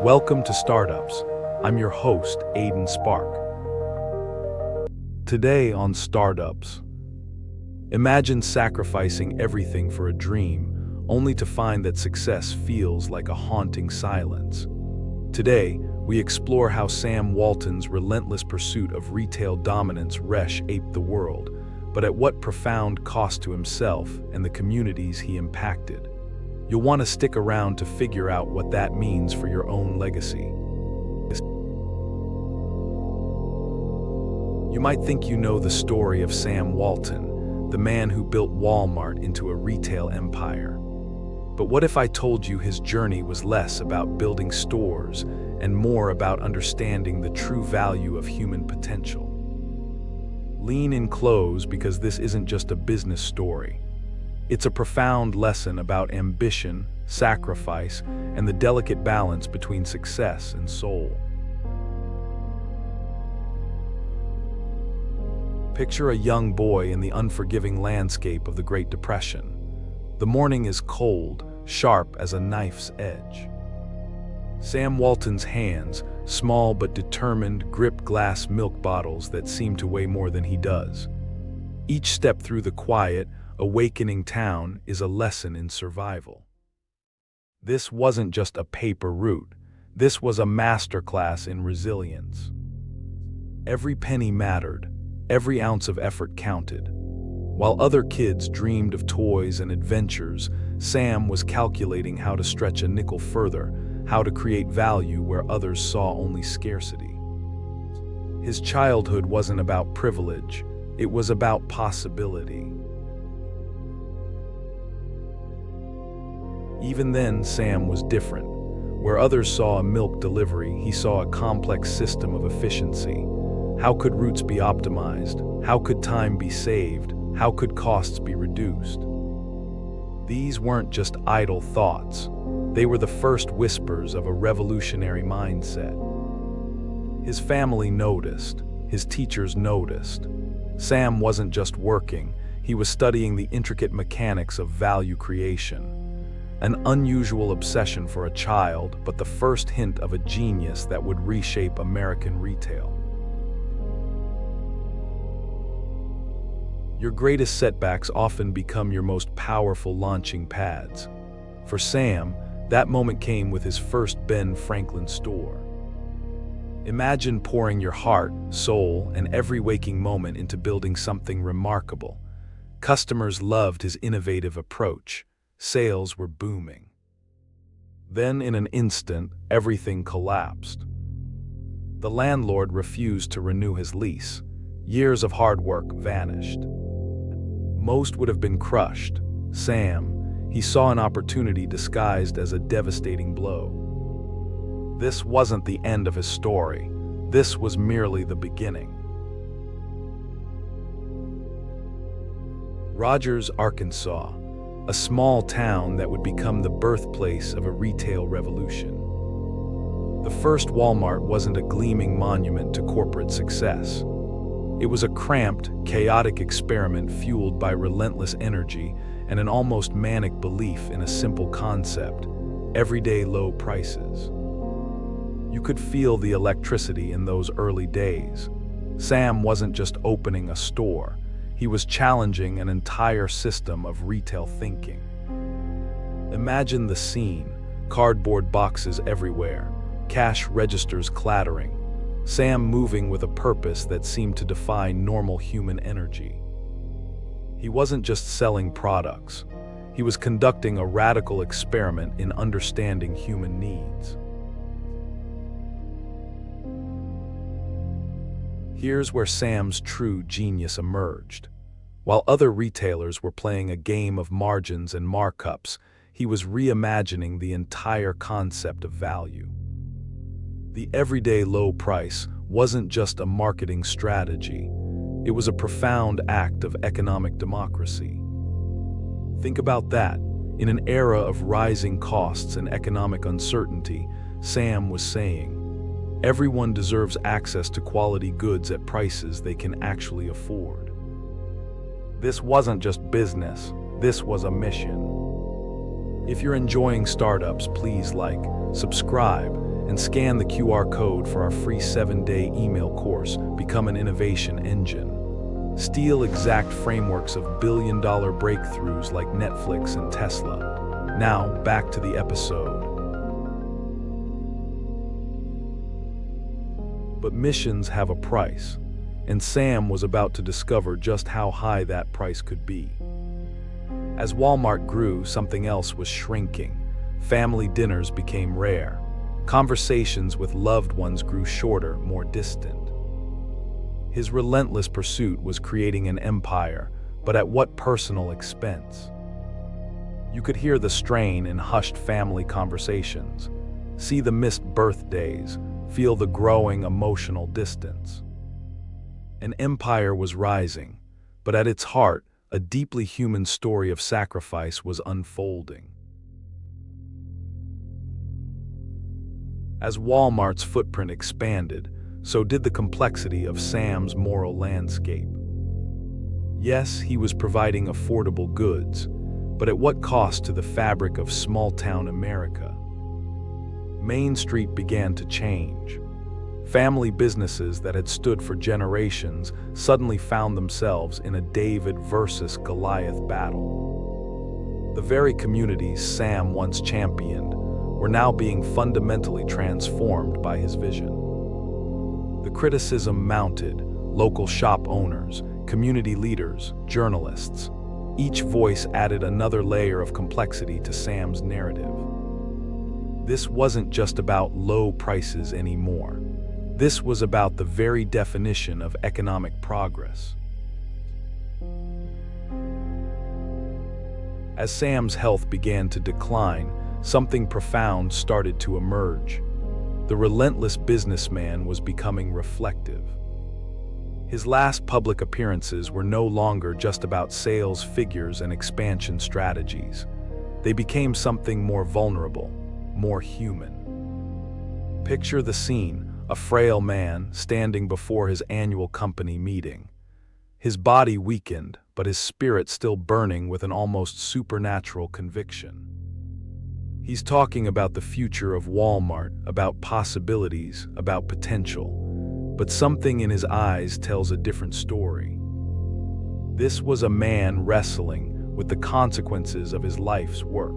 Welcome to Startups. I'm your host, Aiden Spark. Today on Startups, imagine sacrificing everything for a dream, only to find that success feels like a haunting silence. Today, we explore how Sam Walton's relentless pursuit of retail dominance resh aped the world, but at what profound cost to himself and the communities he impacted. You'll want to stick around to figure out what that means for your own legacy. You might think you know the story of Sam Walton, the man who built Walmart into a retail empire. But what if I told you his journey was less about building stores and more about understanding the true value of human potential? Lean in close, because this isn't just a business story. It's a profound lesson about ambition, sacrifice, and the delicate balance between success and soul. Picture a young boy in the unforgiving landscape of the Great Depression. The morning is cold, sharp as a knife's edge. Sam Walton's hands, small but determined, grip glass milk bottles that seem to weigh more than he does. Each step through the quiet, awakening town is a lesson in survival. This wasn't just a paper route. This was a masterclass in resilience. Every penny mattered. Every ounce of effort counted. While other kids dreamed of toys and adventures, Sam was calculating how to stretch a nickel further, how to create value where others saw only scarcity. His childhood wasn't about privilege. It was about possibility. Even then, Sam was different. Where others saw a milk delivery, he saw a complex system of efficiency. How could routes be optimized? How could time be saved? How could costs be reduced? These weren't just idle thoughts. They were the first whispers of a revolutionary mindset. His family noticed. His teachers noticed. Sam wasn't just working. He was studying the intricate mechanics of value creation. An unusual obsession for a child, but the first hint of a genius that would reshape American retail. Your greatest setbacks often become your most powerful launching pads. For Sam, that moment came with his first Ben Franklin store. Imagine pouring your heart, soul, and every waking moment into building something remarkable. Customers loved his innovative approach. Sales were booming. Then, in an instant, everything collapsed. The landlord refused to renew his lease. Years of hard work vanished. Most would have been crushed. Sam, he saw an opportunity disguised as a devastating blow. This wasn't the end of his story. This was merely the beginning. Rogers, Arkansas, a small town that would become the birthplace of a retail revolution. The first Walmart wasn't a gleaming monument to corporate success. It was a cramped, chaotic experiment fueled by relentless energy and an almost manic belief in a simple concept: everyday low prices. You could feel the electricity in those early days. Sam wasn't just opening a store. He was challenging an entire system of retail thinking. Imagine the scene: cardboard boxes everywhere, cash registers clattering, Sam moving with a purpose that seemed to defy normal human energy. He wasn't just selling products. He was conducting a radical experiment in understanding human needs. Here's where Sam's true genius emerged. While other retailers were playing a game of margins and markups, he was reimagining the entire concept of value. The everyday low price wasn't just a marketing strategy. It was a profound act of economic democracy. Think about that. In an era of rising costs and economic uncertainty, Sam was saying, everyone deserves access to quality goods at prices they can actually afford. This wasn't just business, this was a mission. If you're enjoying Startups, please like, subscribe, and scan the QR code for our free 7-day email course, Become an Innovation Engine. Steal exact frameworks of billion-dollar breakthroughs like Netflix and Tesla. Now, back to the episode. But missions have a price, and Sam was about to discover just how high that price could be. As Walmart grew, something else was shrinking. Family dinners became rare. Conversations with loved ones grew shorter, more distant. His relentless pursuit was creating an empire, but at what personal expense? You could hear the strain in hushed family conversations, see the missed birthdays, feel the growing emotional distance. An empire was rising, but at its heart, a deeply human story of sacrifice was unfolding. As Walmart's footprint expanded, so did the complexity of Sam's moral landscape. Yes, he was providing affordable goods, but at what cost to the fabric of small-town America? Main Street began to change. Family businesses that had stood for generations suddenly found themselves in a David versus Goliath battle. The very communities Sam once championed were now being fundamentally transformed by his vision. The criticism mounted: local shop owners, community leaders, journalists. Each voice added another layer of complexity to Sam's narrative. This wasn't just about low prices anymore. This was about the very definition of economic progress. As Sam's health began to decline, something profound started to emerge. The relentless businessman was becoming reflective. His last public appearances were no longer just about sales figures and expansion strategies. They became something more vulnerable, more human. Picture the scene: a frail man standing before his annual company meeting. His body weakened, but his spirit still burning with an almost supernatural conviction. He's talking about the future of Walmart, about possibilities, about potential. But something in his eyes tells a different story. This was a man wrestling with the consequences of his life's work.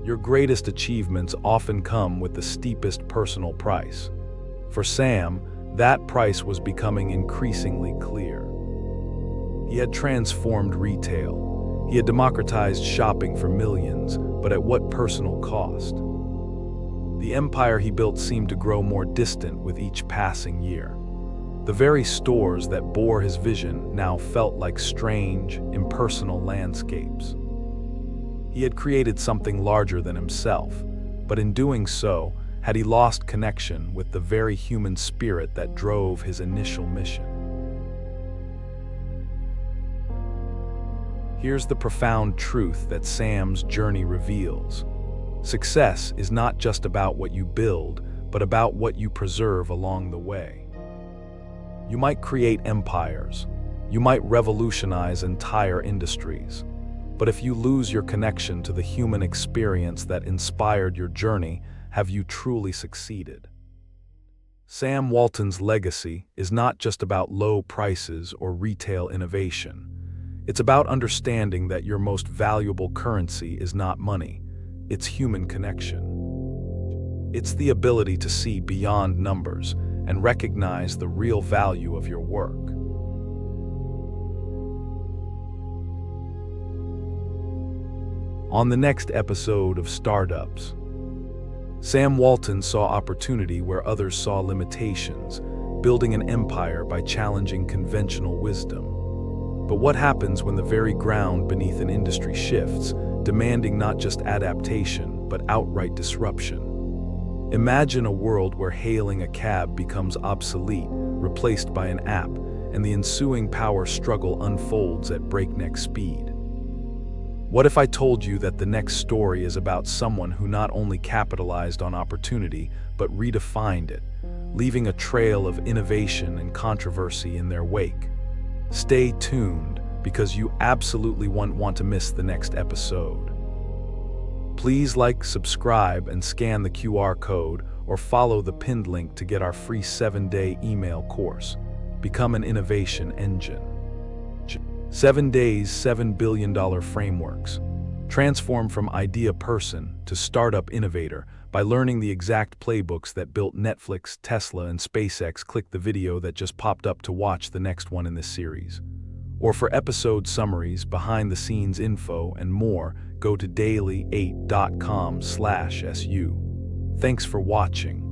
Your greatest achievements often come with the steepest personal price. For Sam, that price was becoming increasingly clear. He had transformed retail. He had democratized shopping for millions, but at what personal cost? The empire he built seemed to grow more distant with each passing year. The very stores that bore his vision now felt like strange, impersonal landscapes. He had created something larger than himself, but in doing so, had he lost connection with the very human spirit that drove his initial mission. Here's the profound truth that Sam's journey reveals. Success is not just about what you build, but about what you preserve along the way. You might create empires. You might revolutionize entire industries. But if you lose your connection to the human experience that inspired your journey, have you truly succeeded? Sam Walton's legacy is not just about low prices or retail innovation. It's about understanding that your most valuable currency is not money, it's human connection. It's the ability to see beyond numbers and recognize the real value of your work. On the next episode of Startups, Sam Walton saw opportunity where others saw limitations, building an empire by challenging conventional wisdom. But what happens when the very ground beneath an industry shifts, demanding not just adaptation, but outright disruption? Imagine a world where hailing a cab becomes obsolete, replaced by an app, and the ensuing power struggle unfolds at breakneck speed. What if I told you that the next story is about someone who not only capitalized on opportunity, but redefined it, leaving a trail of innovation and controversy in their wake? Stay tuned, because you absolutely won't want to miss the next episode. Please like, subscribe, and scan the QR code or follow the pinned link to get our free 7-day email course. Become an innovation engine. 7 days, $7 billion frameworks. Transform from idea person to startup innovator by learning the exact playbooks that built Netflix, Tesla, and SpaceX. Click the video that just popped up to watch the next one in this series. Or for episode summaries, behind-the-scenes info, and more, go to daily8.com/su. Thanks for watching.